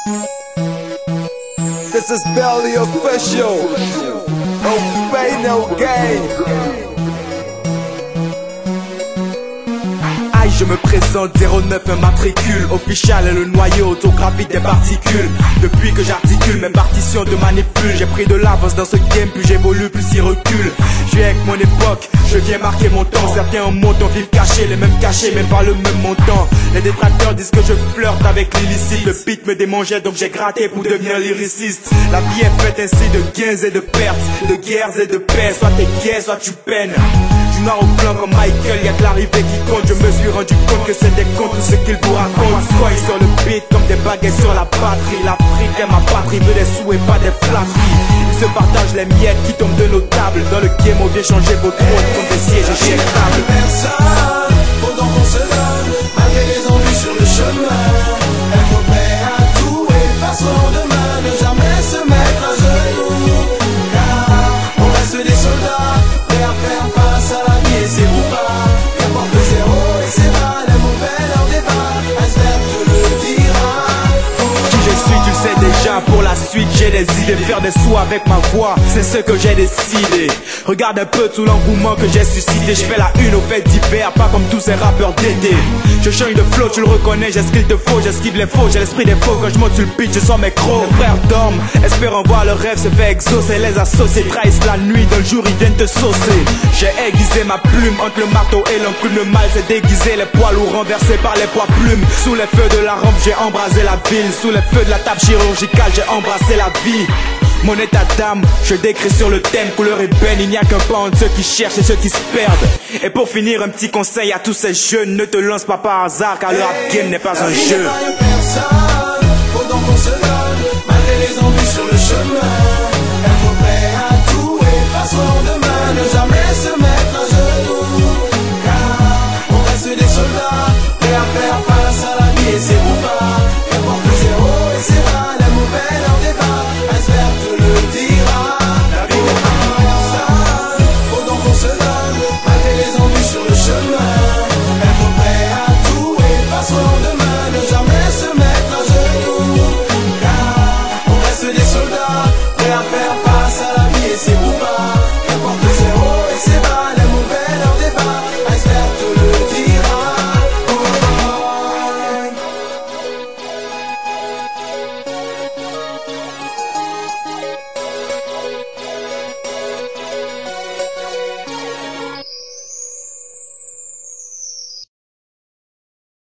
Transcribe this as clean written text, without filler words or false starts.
This is Belly Official. No pain, no gain. Je me présente 09 matricule. Official est le noyau autographique des particules. Depuis que j'articule mes partitions de manipule, j'ai pris de l'avance dans ce game, plus j'évolue, plus il recule. Je viens avec mon époque, je viens marquer mon temps. Certains montent en vivent cachés, les mêmes cachés, mais pas le même montant. Les détracteurs disent que je flirte avec l'illicite. Le beat me démangeait donc j'ai gratté pour devenir lyriciste. La vie est faite ainsi de gains et de pertes, de guerres et de paix. Soit t'es gai, soit tu peines. Du noir au blanc comme Michael, y'a que l'arrivée qui compte. Je me suis rendu compte que c'est des contes, tout ce qu'ils vous racontent. Squash sur le beat comme des baguettes sur la batterie. L'Afrique est ma patrie, veut des sous et pas des flatteries. Ils se partagent les miettes qui tombent de nos tables. Dans le game on vient changer vos trônes comme des sièges éjectables. Personne, pendant qu'on se donne, malgré les ennuis sur le chemin. Être prêt à tout et face au lendemain, ne jamais se mettre à genoux. Car on reste des soldats, prêts à faire face à la vie et ses coupas. Qu'importe le zéro et ses bas, les mauvais leur débat, Esther te le dira. Qui je suis tu sais déjà, pour la suite j'ai des idées. Faire des sous avec ma voix, c'est ce que j'ai décidé. Regarde un peu tout l'engouement que j'ai suscité. Je fais la une aux faits divers, pas comme tous ces rappeurs d'été. Je change de flow, tu le reconnais, j'ai ce qu'il te faut. J'esquive les faux, j'ai l'esprit des faux. Quand je monte sur le beat, je sens mes crocs. Les frères dorment, espérant voir leur rêve se fait exaucer. Les associés trahissent la nuit, dans le jour ils viennent te saucer. J'ai aiguisé ma plume entre le marteau et l'enclume. Le mal s'est déguisé, les poids lourds renversés par les poids plumes. Sous les feux de la rampe, j'ai embrasé la ville. Sous les feux de la table chirurgicale, j'ai embrassé la vie. Mon état d'âme, je décris sur le thème couleur ébène. Il n'y a qu'un pas entre ceux qui cherchent et ceux qui se perdent. Et pour finir, un petit conseil à tous ces jeunes: ne te lance pas par hasard, car le rap game n'est pas un jeu. Personne, pendant qu'on se donne, malgré les ennuis sur le chemin. Être prêt à tout et face au lendemain, ne jamais se mettre à genoux. Car on reste des soldats, prêts à faire face à la vie et ses combats.